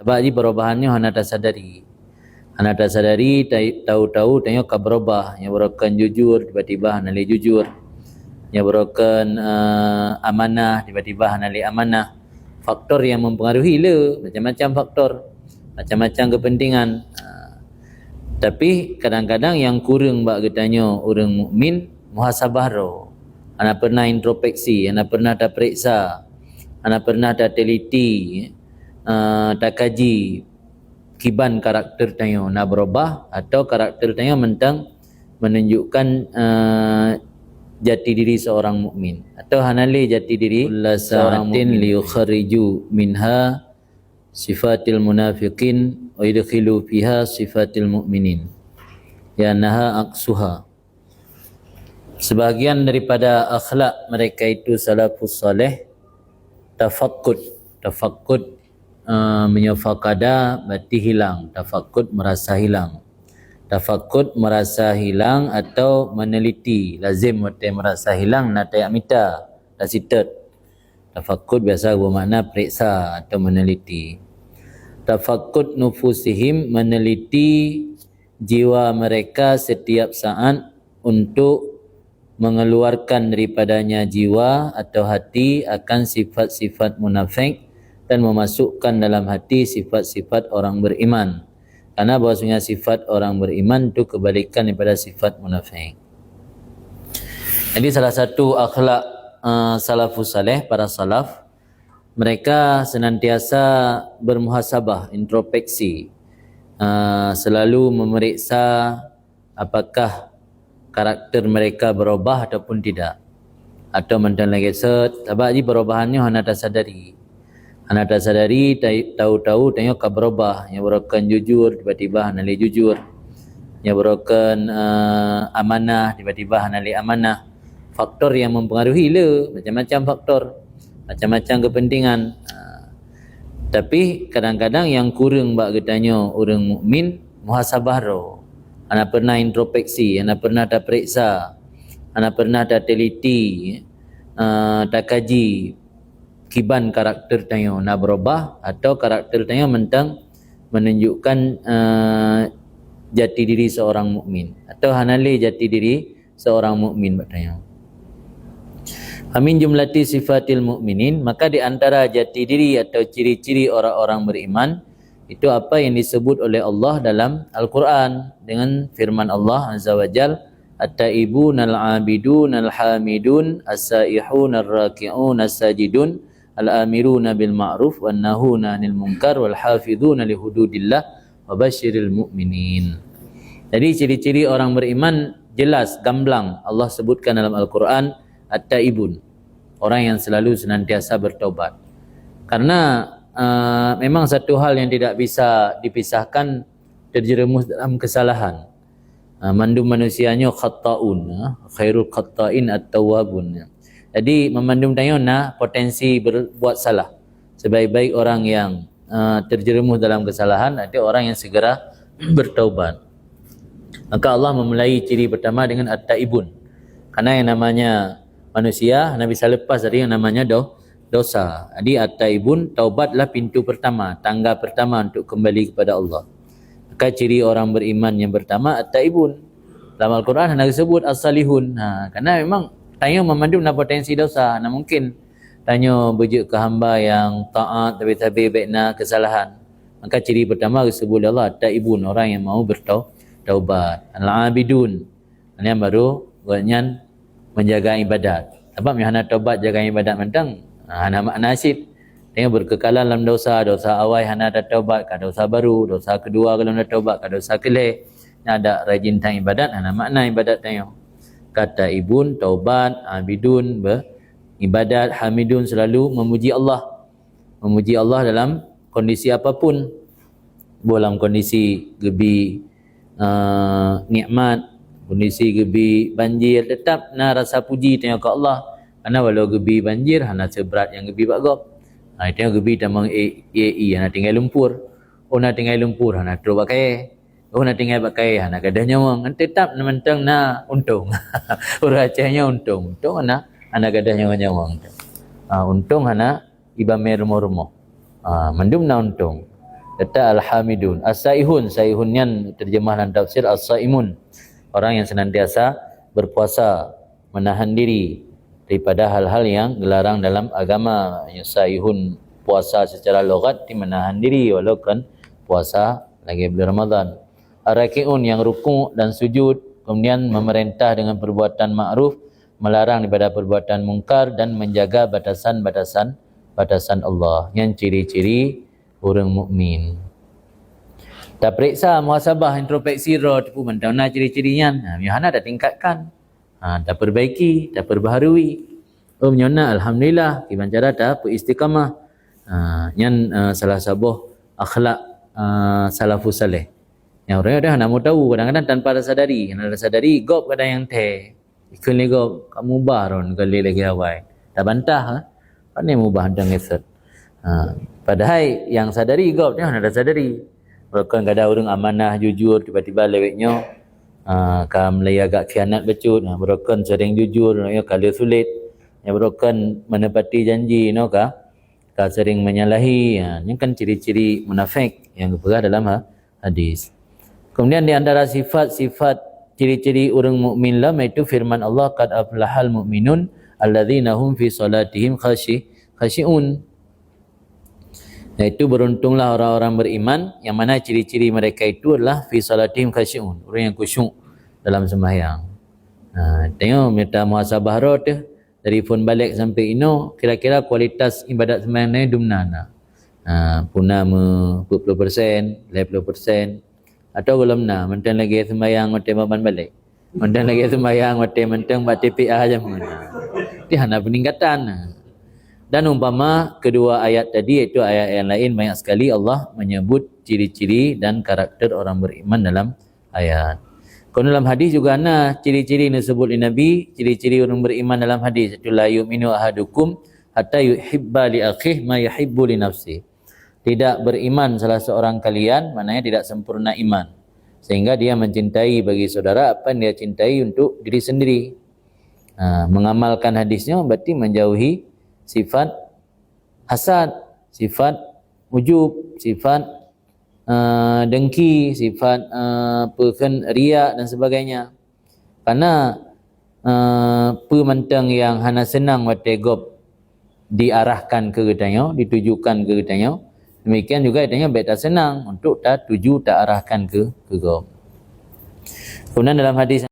Sebab ni perubahannya hana tak sadari. Hana tak sadari, tahu-tahu tengok ke berubah. Yang berokan jujur, tiba-tiba hana li jujur. Yang berokan amanah, tiba-tiba hana li amanah. Faktor yang mempengaruhi le, macam-macam faktor, macam-macam kepentingan. Tapi kadang-kadang yang kurang bak getanya orang mukmin muhasabah ro. Ana pernah introspeksi, ana pernah tak periksa, ana pernah tak teliti, tak kaji kiban karakter tayo nak berubah atau karakter tayo mentang menunjukkan jati diri seorang mukmin atau hanale jati diri seorang mukmin liyukhriju minha sifatil munafiqin wa yadkhilu fiha sifatil mu'minin ya naha aqsuha. Sebahagian daripada akhlak mereka itu salafus saleh tafakkud menyafakada berarti hilang, tafakkud merasa hilang, tafakkud merasa hilang atau meneliti, lazim merasa hilang na tayak mita tak sitat. Tafakkud biasa bermakna periksa atau meneliti. Tafakkud nufusihim meneliti jiwa mereka setiap saat untuk mengeluarkan daripadanya jiwa atau hati akan sifat-sifat munafik dan memasukkan dalam hati sifat-sifat orang beriman. Karena bahwasanya sifat orang beriman itu kebalikan daripada sifat munafik. Jadi salah satu akhlak salafus saleh, para salaf, mereka senantiasa bermuhasabah, introspeksi, selalu memeriksa apakah karakter mereka berubah ataupun tidak, atau mentang lagi sebab ni perubahannya hana tak sadari. Hana tak sadari, tahu-tahu tengok ke berubah. Yang berokan jujur, tiba-tiba hana li jujur. Yang berokan amanah, tiba-tiba hana li amanah. Faktor yang mempengaruhi le, macam-macam faktor, macam-macam kepentingan. Tapi kadang-kadang yang kurang bak getanya orang mukmin muhasabah ro. Ana pernah introspeksi, ana pernah tak periksa, ana pernah tak teliti, tak kaji kiban karakter tayo nak berubah atau karakter tayo mentang menunjukkan jati diri seorang mukmin atau hanale jati diri seorang mukmin tayo. Amin jumlati sifatil mukminin, maka di antara jati diri atau ciri-ciri orang-orang beriman itu apa yang disebut oleh Allah dalam Al-Quran dengan firman Allah Azza wa Jal, at-taibun al-abidun al-hamidun as-saihun ar-raki'un as-sajidun al-amiruna bil ma'ruf wan nahuna 'anil munkar wal hafizuna li hududillah wa basyiril mu'minin. Jadi ciri-ciri orang beriman jelas gamblang Allah sebutkan dalam Al-Quran, at-taibun, orang yang selalu senantiasa bertaubat. Karena memang satu hal yang tidak bisa dipisahkan, terjerumus dalam kesalahan. Mandum manusianya khatta'un, khairul khatta'in at-tawwabun. Jadi memandum tayo na potensi berbuat salah. Sebaik-baik orang yang terjerumus dalam kesalahan adalah orang yang segera bertaubat. Maka Allah memulai ciri pertama dengan at-taibun. Karena yang namanya manusia Nabi bisa lepas dari yang namanya dosa. Jadi at-taibun, taubatlah pintu pertama, tangga pertama untuk kembali kepada Allah. Maka ciri orang beriman yang pertama at-taibun. Dalam Al-Quran hendak disebut as-salihun. Karena memang tanya memandum na potensi dosa. Nah mungkin tanya berjuk ke hamba yang taat tapi baikna kesalahan. Maka ciri pertama disebut Allah at-taibun, orang yang mau bertaubat. Al-abidun, yang baru buatnya menjaga ibadat. Sebab yang hana taubat jaga ibadat mentang hana makna asyid. Tengok berkekalan dalam dosa awal hana ada taubat, ke dosa baru, dosa kedua kalau nak taubat, ke dosa kelih. Ada rajin tang ibadat, hana makna ibadat tengok. Kata ibun, taubat, abidun, beribadat, hamidun, selalu memuji Allah. Memuji Allah dalam kondisi apapun. Dalam kondisi gebi nikmat, kondisi gebi banjir, tetap nak rasa puji tengok ke Allah. Karena walau gebi banjir hana seberat yang gebi bagop. Tengok gebi tamang AE hana tinggal lumpur. Oh nak tinggal lumpur hana terus pakai. Oh nak tinggal pakai hana gadah nyawang. Tetap mentang na untung. Orang Acehnya untung. Untung hana gadah nyawang. Untung hana ibamer rumah-rumah. Mendum na untung. Kata al-hamidun. As-saihun, saihunnya terjemah dalam tafsir as-saimun. Orang yang senantiasa berpuasa, menahan diri daripada hal-hal yang dilarang dalam agama. Saihun, puasa secara logat di menahan diri walaupun puasa lagi bulan Ramadan. Ar-raki'un, yang rukuk dan sujud, kemudian memerintah dengan perbuatan ma'ruf, melarang daripada perbuatan mungkar dan menjaga batasan-batasan Allah. Yang ciri-ciri orang mukmin. Tak periksa muhasabah introspeksi roh tu pun mana ciri-cirinya. Yohana dah tingkatkan. Tak perbaiki, tak perbaharui. Menyona alhamdulillah kiban cara dah beristiqamah. Yang salah satu akhlak salafus saleh. Yang orang dah nak mau tahu kadang-kadang tanpa ada sadari. Kalau ada sadari gop kadang yang teh. Ikut ni gop kamu baron kali lagi awal. Tak bantah pandai mubah dan ngesat. Padahal yang sadari gop dia ada sadari. Bukan kadang orang amanah jujur tiba-tiba leweknya kam lay agak khianat becut. Bukan sering jujur ya kalau sulit. Ya bukan menepati janji no ka sering menyalahi. Ini kan ciri-ciri munafik yang berada dalam hadis. Kemudian di antara sifat-sifat ciri-ciri orang mukmin lah iaitu firman Allah qad aflahal mu'minun alladzina hum fi salatihim khashi'un. Iaitu beruntunglah orang-orang beriman yang mana ciri-ciri mereka itu adalah fi salatihim khashi'un, orang yang khusyuk dalam sembahyang. Tengok minta muhasabah roh tu dari phone balik sampai ino kira-kira kualitas ibadat sembahyang ni dumnana. Punah 40%, 50% atau belum na mentang lagi sembahyang mati baban balik. Mentang lagi sembahyang mati mentang buat TPA aja mana. Dia hanya peningkatan. Dan umpama kedua ayat tadi iaitu ayat yang lain banyak sekali Allah menyebut ciri-ciri dan karakter orang beriman dalam ayat. Kalau dalam hadis juga ada ciri-ciri yang disebut oleh Nabi, ciri-ciri orang beriman dalam hadis iaitu la yu'minu ahadukum hatta yuhibba li akhihi ma yuhibbu li nafsihi. Tidak beriman salah seorang kalian maknanya tidak sempurna iman sehingga dia mencintai bagi saudara apa yang dia cintai untuk diri sendiri. Mengamalkan hadisnya berarti menjauhi sifat hasad, sifat ujub, sifat dengki, sifat riak dan sebagainya. Karena pementang yang hana senang wategop diarahkan ke katanya, ditujukan ke katanya, demikian juga katanya baik tak senang untuk tak tuju tak arahkan ke gop. Kemudian dalam hadis